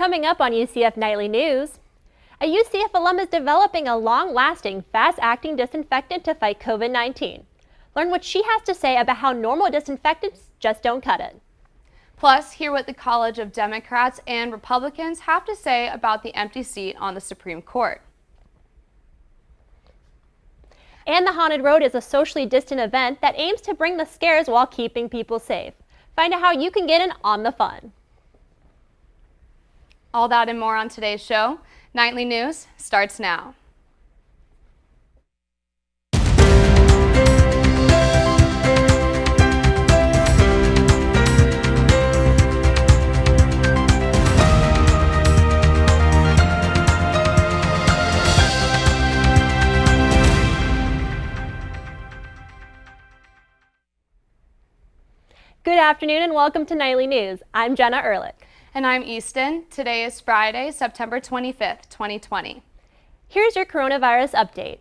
Coming up on UCF Nightly News, a UCF alum is developing a long-lasting, fast-acting disinfectant to fight COVID-19. Learn what she has to say about how normal disinfectants just don't cut it. Plus, hear what the College of Democrats and Republicans have to say about the empty seat on the Supreme Court. And the Haunted Road is a socially distant event that aims to bring the scares while keeping people safe. Find out how you can get in on the fun. All that and more on today's show. Nightly News starts now. Good afternoon and welcome to Nightly News. I'm Jenna Ehrlich. And I'm Easton. Today is Friday, September 25th, 2020. Here's your coronavirus update.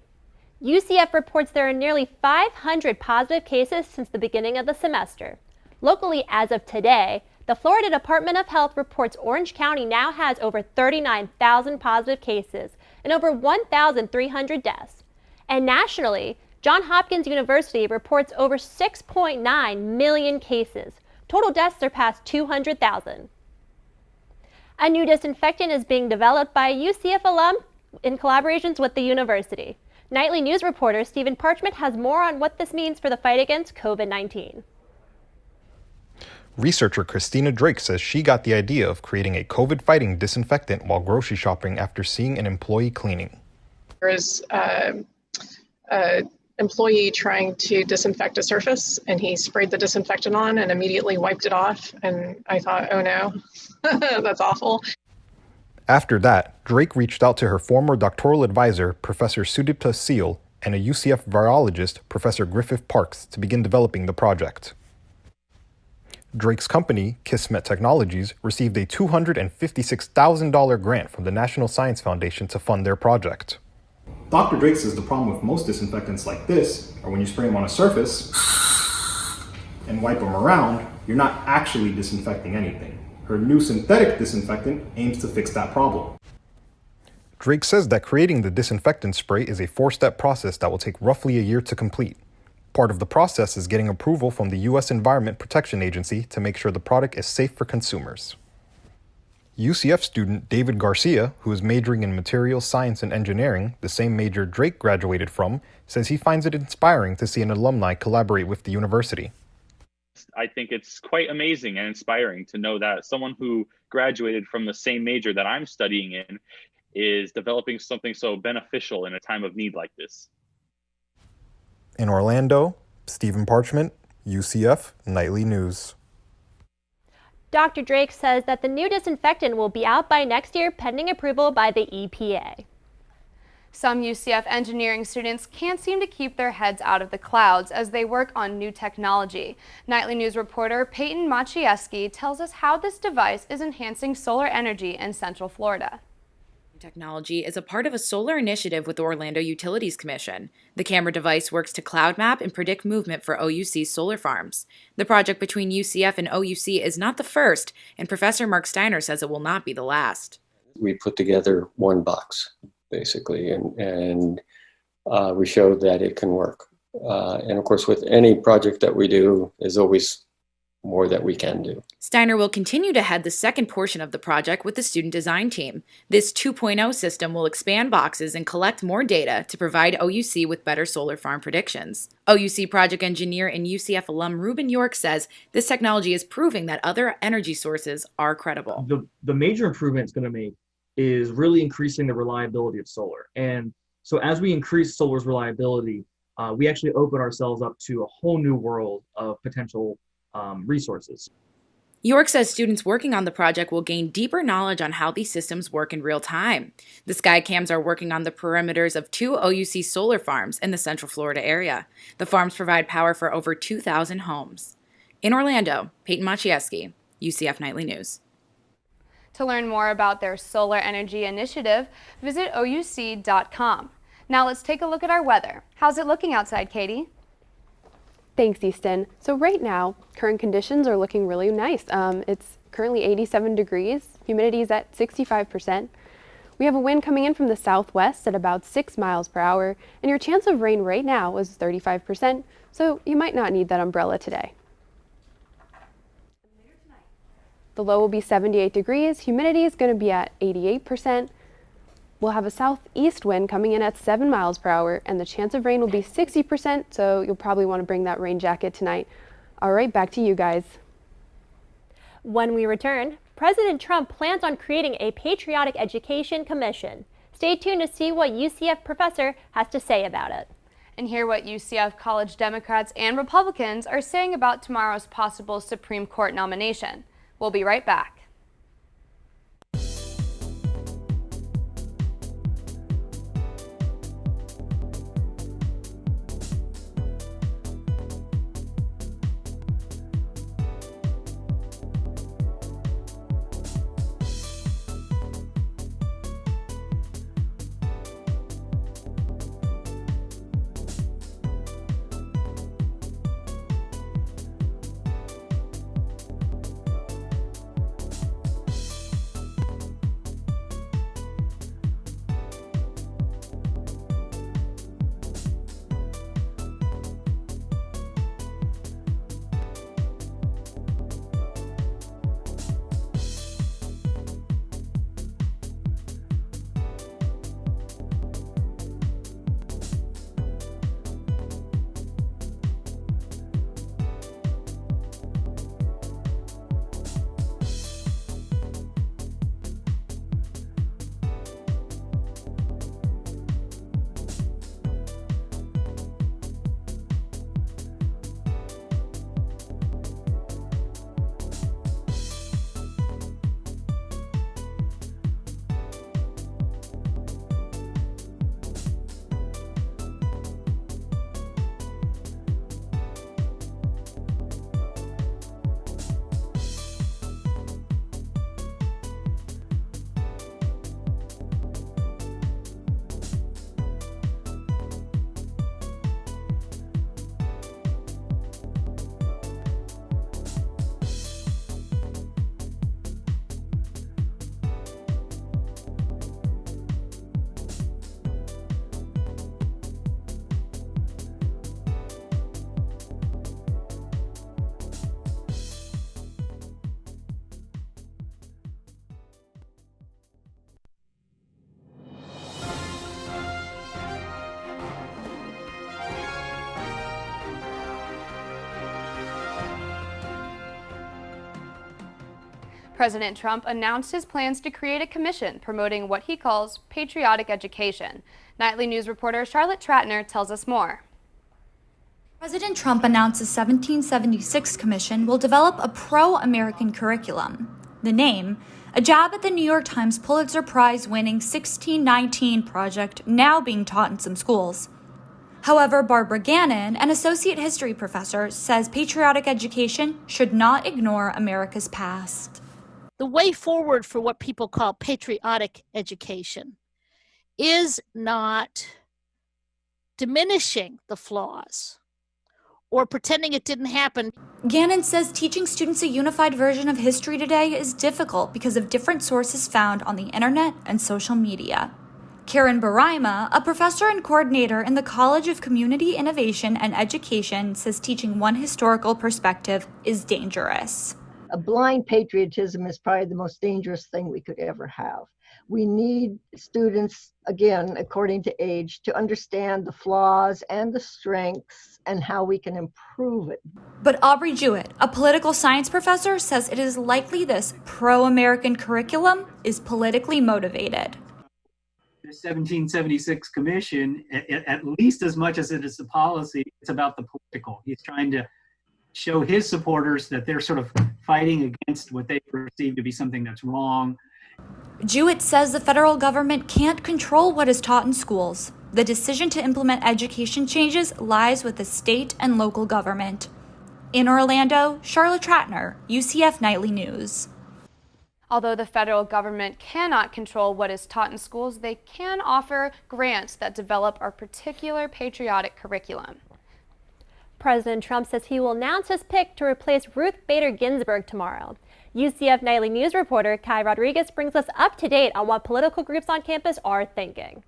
UCF reports there are nearly 500 positive cases since the beginning of the semester. Locally, as of today, the Florida Department of Health reports Orange County now has over 39,000 positive cases and over 1,300 deaths. And nationally, Johns Hopkins University reports over 6.9 million cases. Total deaths surpass 200,000. A new disinfectant is being developed by a UCF alum in collaborations with the university. Nightly News reporter Stephen Parchment has more on what this means for the fight against COVID-19. Researcher Christina Drake says she got the idea of creating a COVID-fighting disinfectant while grocery shopping after seeing an employee cleaning. There is an employee trying to disinfect a surface, and he sprayed the disinfectant on and immediately wiped it off. And I thought, oh no, that's awful. After that, Drake reached out to her former doctoral advisor, Professor Sudipta Seal, and a UCF virologist, Professor Griffith Parks, to begin developing the project. Drake's company, Kismet Technologies, received a $256,000 grant from the National Science Foundation to fund their project. Dr. Drake says the problem with most disinfectants like this are when you spray them on a surface and wipe them around, you're not actually disinfecting anything. Her new synthetic disinfectant aims to fix that problem. Drake says that creating the disinfectant spray is a 4-step process that will take roughly a year to complete. Part of the process is getting approval from the U.S. Environment Protection Agency to make sure the product is safe for consumers. UCF student David Garcia, who is majoring in materials science and engineering, the same major Drake graduated from, says he finds it inspiring to see an alumni collaborate with the university. I think it's quite amazing and inspiring to know that someone who graduated from the same major that I'm studying in is developing something so beneficial in a time of need like this. In Orlando, Stephen Parchment, UCF Nightly News. Dr. Drake says that the new disinfectant will be out by next year pending approval by the EPA. Some UCF engineering students can't seem to keep their heads out of the clouds as they work on new technology. Nightly News reporter Peyton Maciejewski tells us how this device is enhancing solar energy in Central Florida. Technology is a part of a solar initiative with the Orlando Utilities Commission. The camera device works to cloud map and predict movement for OUC's solar farms. The project between UCF and OUC is not the first, and Professor Mark Steiner says it will not be the last. We put together one box, basically, and we showed that it can work. And of course, with any project that we do, there's always more that we can do. Steiner will continue to head the second portion of the project with the student design team. This 2.0 system will expand boxes and collect more data to provide OUC with better solar farm predictions. OUC project engineer and UCF alum Ruben York says this technology is proving that other energy sources are credible. The major improvement it's going to make is really increasing the reliability of solar. And so as we increase solar's reliability, we actually open ourselves up to a whole new world of potential resources. York says students working on the project will gain deeper knowledge on how these systems work in real time. The Skycams are working on the perimeters of 2 OUC solar farms in the Central Florida area. The farms provide power for over 2,000 homes. In Orlando, Peyton Maciejewski, UCF Nightly News. To learn more about their solar energy initiative, visit ouc.com. Now let's take a look at our weather. How's it looking outside, Katie? Thanks, Easton. So right now, current conditions are looking really nice. It's currently 87 degrees. Humidity is at 65%. We have a wind coming in from the southwest at about 6 miles per hour, and your chance of rain right now is 35%, so you might not need that umbrella today. The low will be 78 degrees. Humidity is going to be at 88%. We'll have a southeast wind coming in at 7 miles per hour, and the chance of rain will be 60%, so you'll probably want to bring that rain jacket tonight. All right, back to you guys. When we return, President Trump plans on creating a patriotic education commission. Stay tuned to see what UCF professor has to say about it. And hear what UCF college Democrats and Republicans are saying about tomorrow's possible Supreme Court nomination. We'll be right back. President Trump announced his plans to create a commission promoting what he calls patriotic education. Nightly News reporter Charlotte Tratner tells us more. President Trump announced the 1776 Commission will develop a pro-American curriculum. The name, a jab at the New York Times Pulitzer Prize-winning 1619 project now being taught in some schools. However, Barbara Gannon, an associate history professor, says patriotic education should not ignore America's past. The way forward for what people call patriotic education is not diminishing the flaws or pretending it didn't happen. Gannon says teaching students a unified version of history today is difficult because of different sources found on the internet and social media. Karen Baraima, a professor and coordinator in the College of Community Innovation and Education, says teaching one historical perspective is dangerous. A blind patriotism is probably the most dangerous thing we could ever have. We need students, again, according to age, to understand the flaws and the strengths and how we can improve it. But Aubrey Jewett, a political science professor, says it is likely this pro-American curriculum is politically motivated. The 1776 Commission, at least as much as it is the policy, it's about the political. He's trying to show his supporters that they're sort of fighting against what they perceive to be something that's wrong. Jewett says the federal government can't control what is taught in schools. The decision to implement education changes lies with the state and local government. In Orlando, Charlotte Tratner, UCF Nightly News. Although the federal government cannot control what is taught in schools, they can offer grants that develop our particular patriotic curriculum. President Trump says he will announce his pick to replace Ruth Bader Ginsburg tomorrow. UCF Knightly News reporter Kai Rodriguez brings us up to date on what political groups on campus are thinking.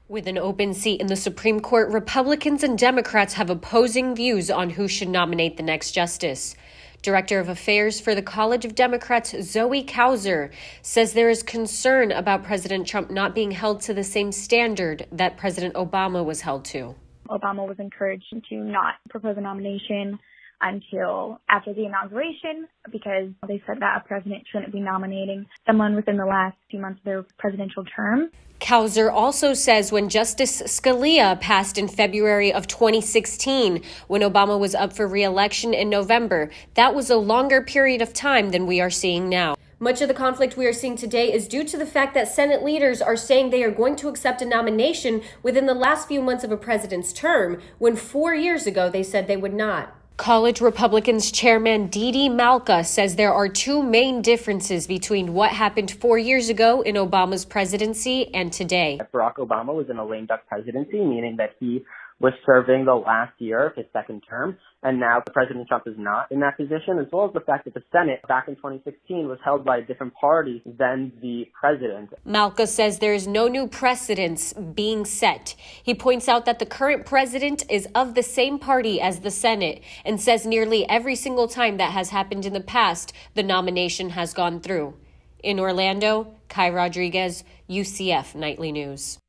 With an open seat in the Supreme Court, Republicans and Democrats have opposing views on who should nominate the next justice. Director of Affairs for the College of Democrats, Zoe Kauser, says there is concern about President Trump not being held to the same standard that President Obama was held to. Obama was encouraged to not propose a nomination until after the inauguration because they said that a president shouldn't be nominating someone within the last few months of their presidential term. Kauser also says when Justice Scalia passed in February of 2016, when Obama was up for re-election in November, that was a longer period of time than we are seeing now. Much of the conflict we are seeing today is due to the fact that Senate leaders are saying they are going to accept a nomination within the last few months of a president's term, when 4 years ago they said they would not. College Republicans Chairman Didi Malka says there are two main differences between what happened 4 years ago in Obama's presidency and today. Barack Obama was in a lame duck presidency, meaning that he was serving the last year of his second term, and now President Trump is not in that position, as well as the fact that the Senate back in 2016 was held by a different party than the president. Malka says there is no new precedents being set. He points out that the current president is of the same party as the Senate and says nearly every single time that has happened in the past, the nomination has gone through. In Orlando, Kai Rodriguez, UCF Nightly News.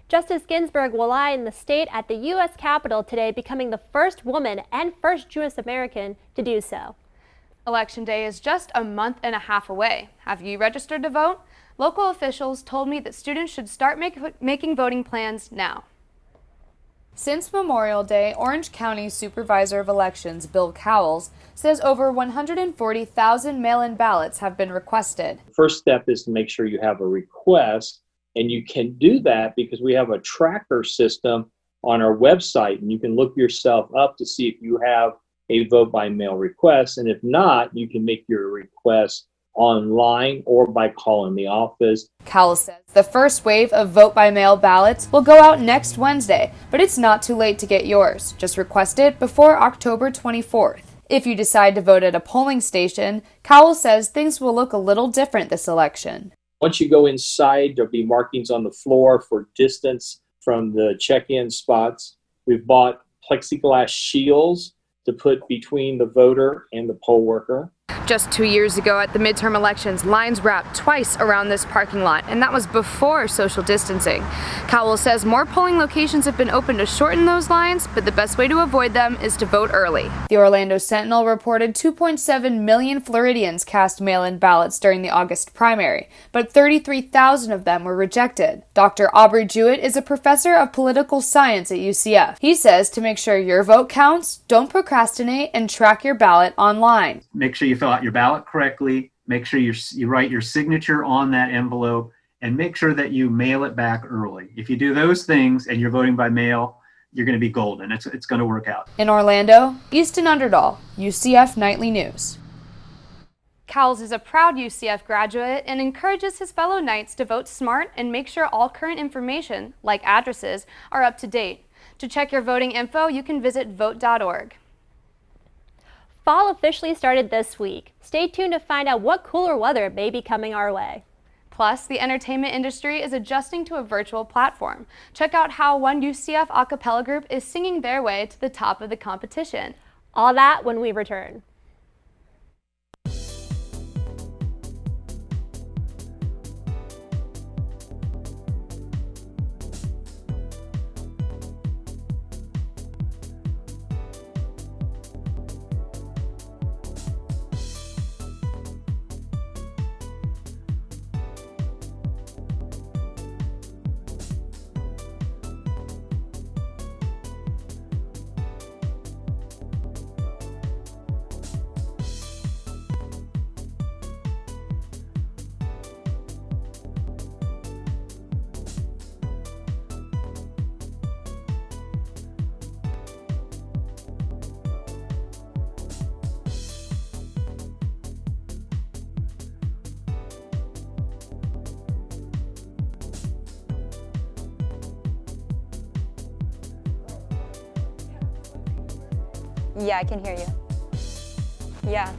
Justice Ginsburg will lie in the state at the U.S. Capitol today, becoming the first woman and first Jewish American to do so. Election day is just a month and a half away. Have you registered to vote? Local officials told me that students should start making voting plans now. Since Memorial Day, Orange County Supervisor of Elections Bill Cowles says over 140,000 mail-in ballots have been requested. First step is to make sure you have a request. And you can do that because we have a tracker system on our website, and you can look yourself up to see if you have a vote by mail request. And if not, you can make your request online or by calling the office. Cowles says the first wave of vote by mail ballots will go out next Wednesday, but it's not too late to get yours. Just request it before October 24th. If you decide to vote at a polling station, Cowles says things will look a little different this election. Once you go inside, there'll be markings on the floor for distance from the check-in spots. We've bought plexiglass shields to put between the voter and the poll worker. Just 2 years ago at the midterm elections, lines wrapped twice around this parking lot, and that was before social distancing. Cowles says more polling locations have been opened to shorten those lines, but the best way to avoid them is to vote early. The Orlando Sentinel reported 2.7 million Floridians cast mail-in ballots during the August primary, but 33,000 of them were rejected. Dr. Aubrey Jewett is a professor of political science at UCF. He says to make sure your vote counts, don't procrastinate, and track your ballot online. Make sure you fill out your ballot correctly, make sure you write your signature on that envelope, and make sure that you mail it back early. If you do those things and you're voting by mail, you're going to be golden. It's going to work out. In Orlando, Easton Underdahl, UCF Nightly News. Cowles is a proud UCF graduate and encourages his fellow Knights to vote smart and make sure all current information, like addresses, are up to date. To check your voting info, you can visit vote.org. Fall officially started this week. Stay tuned to find out what cooler weather may be coming our way. Plus, the entertainment industry is adjusting to a virtual platform. Check out how one UCF a cappella group is singing their way to the top of the competition. All that when we return. Yeah, I can hear you. Yeah.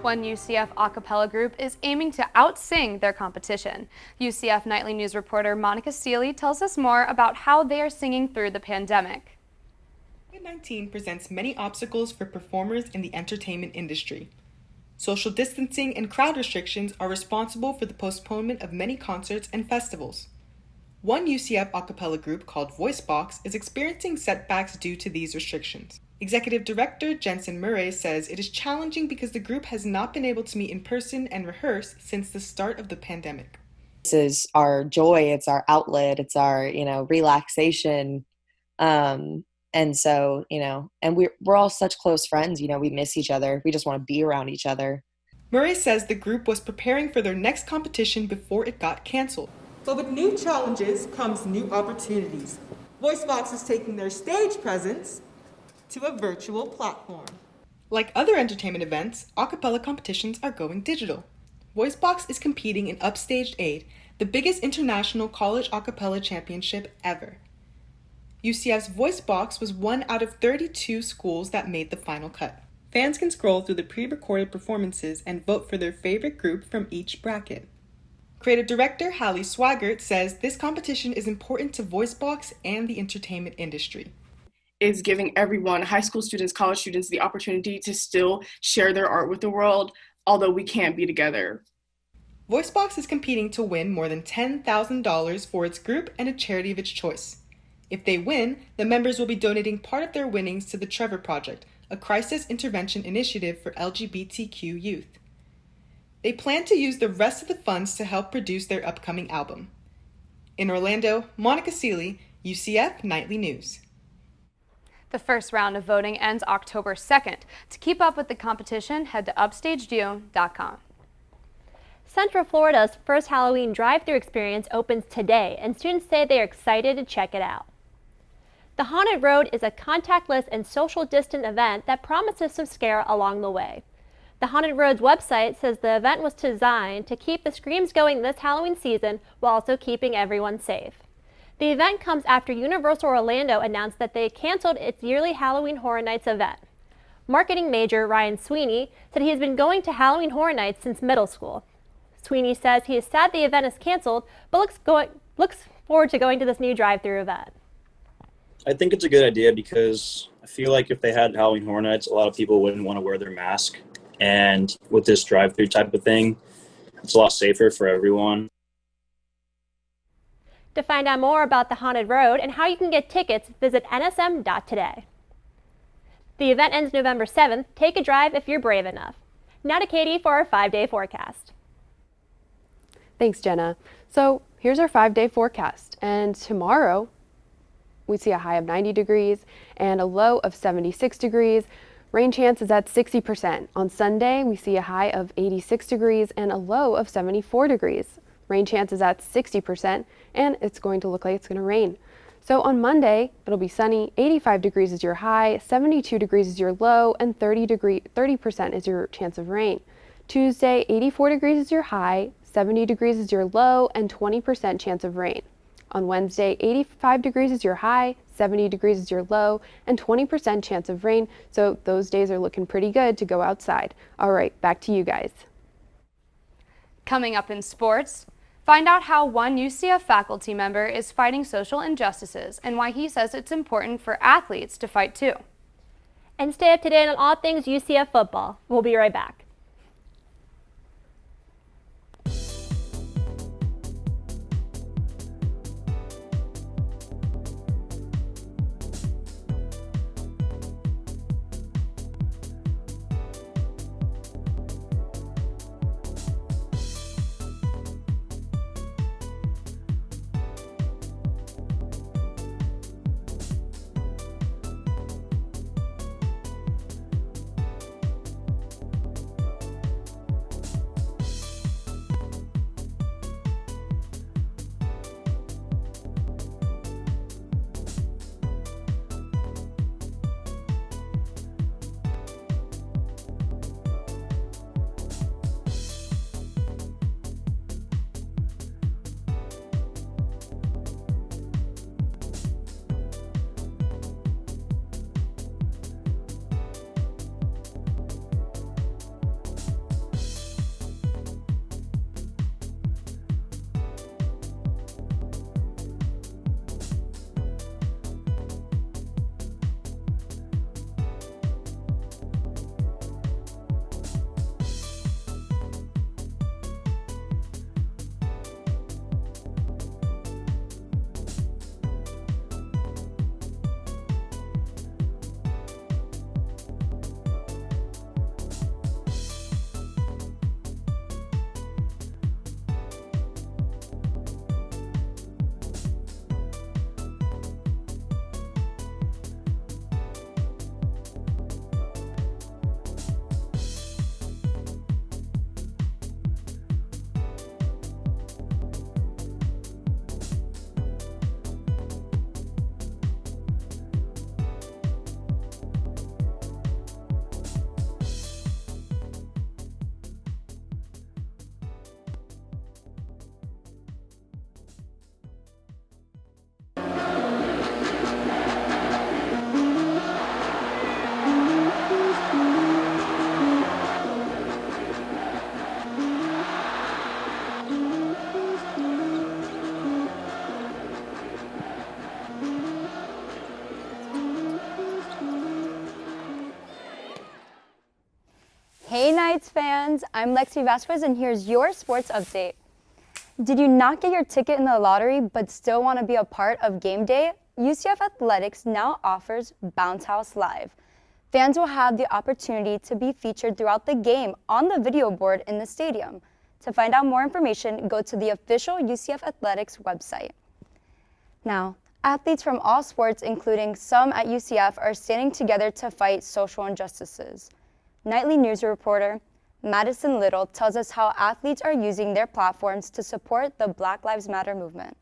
One UCF a cappella group is aiming to outsing their competition. UCF Nightly News reporter Monica Seeley tells us more about how they are singing through the pandemic. COVID-19 presents many obstacles for performers in the entertainment industry. Social distancing and crowd restrictions are responsible for the postponement of many concerts and festivals. One UCF a cappella group called VoiceBox is experiencing setbacks due to these restrictions. Executive Director Jensen Murray says it is challenging because the group has not been able to meet in person and rehearse since the start of the pandemic. This is our joy, it's our outlet, it's our, relaxation. And so, and we're all such close friends, we miss each other. We just want to be around each other. Murray says the group was preparing for their next competition before it got canceled. But with new challenges comes new opportunities. VoiceBox is taking their stage presence to a virtual platform. Like other entertainment events, a cappella competitions are going digital. VoiceBox is competing in Upstaged 8, the biggest international college a cappella championship ever. UCF's VoiceBox was one out of 32 schools that made the final cut. Fans can scroll through the pre-recorded performances and vote for their favorite group from each bracket. Creative Director Hallie Swaggart says this competition is important to VoiceBox and the entertainment industry. Is giving everyone, high school students, college students, the opportunity to still share their art with the world, although we can't be together. VoiceBox is competing to win more than $10,000 for its group and a charity of its choice. If they win, the members will be donating part of their winnings to the Trevor Project, a crisis intervention initiative for LGBTQ youth. They plan to use the rest of the funds to help produce their upcoming album. In Orlando, Monica Seeley, UCF Nightly News. The first round of voting ends October 2nd. To keep up with the competition, head to upstagedU.com. Central Florida's first Halloween drive-thru experience opens today, and students say they are excited to check it out. The Haunted Road is a contactless and social distant event that promises some scare along the way. The Haunted Road's website says the event was designed to keep the screams going this Halloween season while also keeping everyone safe. The event comes after Universal Orlando announced that they canceled its yearly Halloween Horror Nights event. Marketing major Ryan Sweeney said he has been going to Halloween Horror Nights since middle school. Sweeney says he is sad the event is canceled, but looks forward to going to this new drive-thru event. I think it's a good idea because I feel like if they had Halloween Horror Nights, a lot of people wouldn't want to wear their mask. And with this drive-thru type of thing, it's a lot safer for everyone. To find out more about the Haunted Road and how you can get tickets, visit nsm.today. The event ends November 7th. Take a drive if you're brave enough. Now to Katie for our 5-day forecast. Thanks, Jenna. So here's our 5-day forecast. And tomorrow, we see a high of 90 degrees and a low of 76 degrees. Rain chance is at 60%. On Sunday, we see a high of 86 degrees and a low of 74 degrees. Rain chance is at 60%, and it's going to look like it's going to rain. So on Monday, it'll be sunny, 85 degrees is your high, 72 degrees is your low, and 30% is your chance of rain. Tuesday, 84 degrees is your high, 70 degrees is your low, and 20% chance of rain. On Wednesday, 85 degrees is your high, 70 degrees is your low, and 20% chance of rain. So those days are looking pretty good to go outside. All right, back to you guys. Coming up in sports, find out how one UCF faculty member is fighting social injustices and why he says it's important for athletes to fight too. And stay up to date on all things UCF football. We'll be right back. Knights fans, I'm Lexi Vazquez and here's your sports update. Did you not get your ticket in the lottery but still want to be a part of game day? UCF Athletics now offers Bounce House Live. Fans will have the opportunity to be featured throughout the game on the video board in the stadium. To find out more information, go to the official UCF Athletics website. Now, athletes from all sports, including some at UCF, are standing together to fight social injustices. Nightly news reporter Madison Little tells us how athletes are using their platforms to support the Black Lives Matter movement.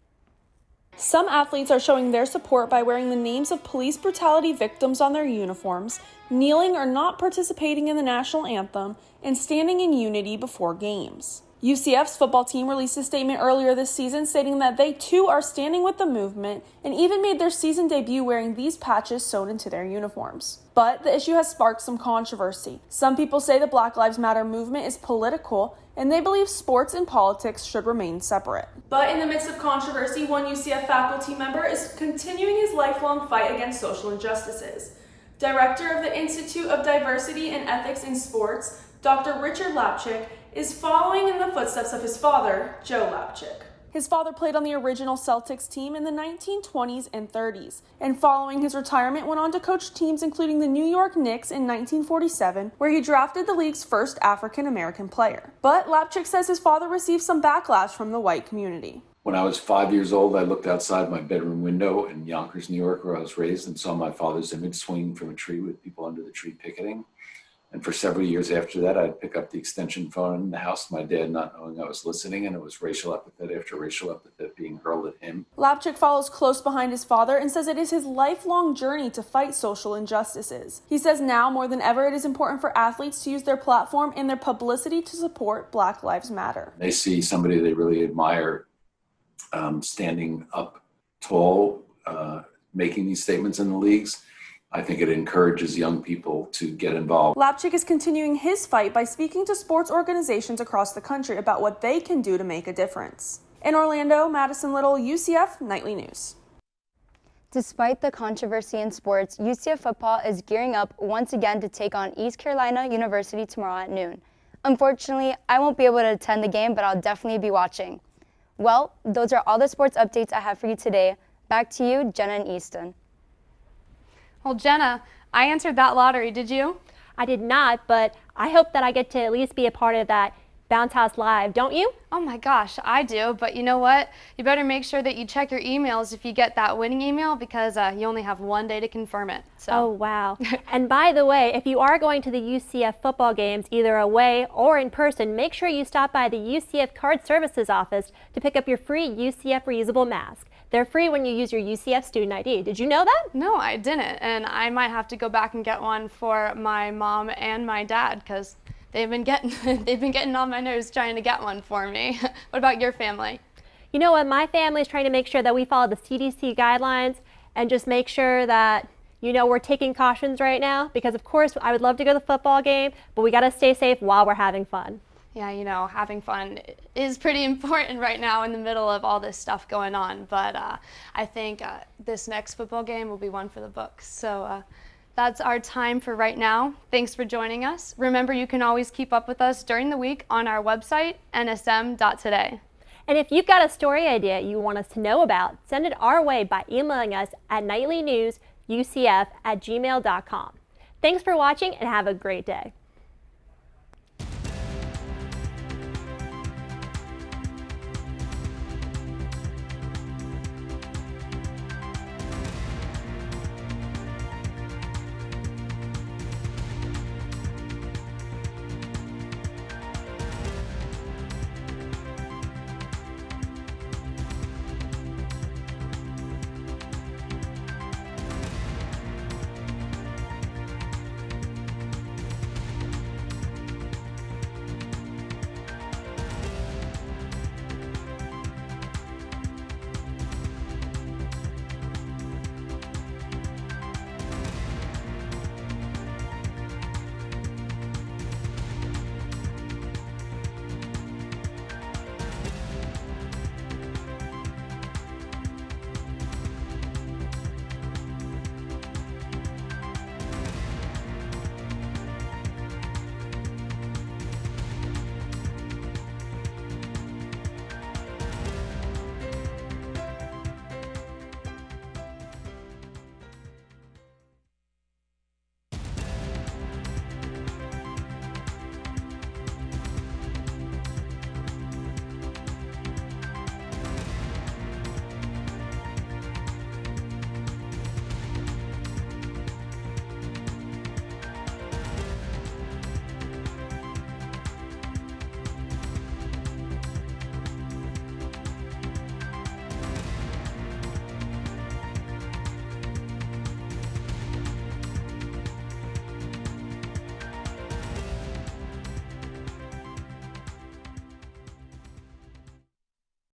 Some athletes are showing their support by wearing the names of police brutality victims on their uniforms, kneeling or not participating in the national anthem, and standing in unity before games. UCF's football team released a statement earlier this season stating that they too are standing with the movement and even made their season debut wearing these patches sewn into their uniforms. But the issue has sparked some controversy. Some people say the Black Lives Matter movement is political and they believe sports and politics should remain separate. But in the midst of controversy, one UCF faculty member is continuing his lifelong fight against social injustices. Director of the Institute of Diversity and Ethics in Sports, Dr. Richard Lapchick, is following in the footsteps of his father, Joe Lapchick. His father played on the original Celtics team in the 1920s and 30s, and following his retirement went on to coach teams including the New York Knicks in 1947, where he drafted the league's first African-American player. But Lapchick says his father received some backlash from the white community. When I was 5 years old, I looked outside my bedroom window in Yonkers, New York, where I was raised, and saw my father's image swinging from a tree with people under the tree picketing. And for several years after that, I'd pick up the extension phone in the house, my dad not knowing I was listening, and it was racial epithet after racial epithet being hurled at him. Lapchick follows close behind his father and says it is his lifelong journey to fight social injustices. He says now more than ever it is important for athletes to use their platform and their publicity to support Black Lives Matter. They see somebody they really admire standing up tall, making these statements in the leagues. I think it encourages young people to get involved. Lapchick is continuing his fight by speaking to sports organizations across the country about what they can do to make a difference. In Orlando, Madison Little, UCF Nightly News. Despite the controversy in sports, UCF football is gearing up once again to take on East Carolina University tomorrow at noon. Unfortunately, I won't be able to attend the game, but I'll definitely be watching. Well, those are all the sports updates I have for you today. Back to you, Jenna and Easton. Well, Jenna, I answered that lottery, did you? I did not, but I hope that I get to at least be a part of that Bounce House Live, don't you? Oh my gosh, I do, but you know what? You better make sure that you check your emails if you get that winning email because you only have one day to confirm it. So. Oh, wow. And by the way, if you are going to the UCF football games, either away or in person, make sure you stop by the UCF Card Services office to pick up your free UCF reusable mask. They're free when you use your UCF student ID. Did you know that? No, I didn't, and I might have to go back and get one for my mom and my dad because they've been getting on my nerves trying to get one for me. What about your family? You know what? My family is trying to make sure that we follow the CDC guidelines and just make sure that, you know, we're taking cautions right now because, of course, I would love to go to the football game, but we got to stay safe while we're having fun. Yeah, you know, having fun is pretty important right now in the middle of all this stuff going on, but I think this next football game will be one for the books. So that's our time for right now. Thanks for joining us. Remember, you can always keep up with us during the week on our website, nsm.today. And if you've got a story idea you want us to know about, send it our way by emailing us at nightlynewsucf@gmail.com. Thanks for watching and have a great day.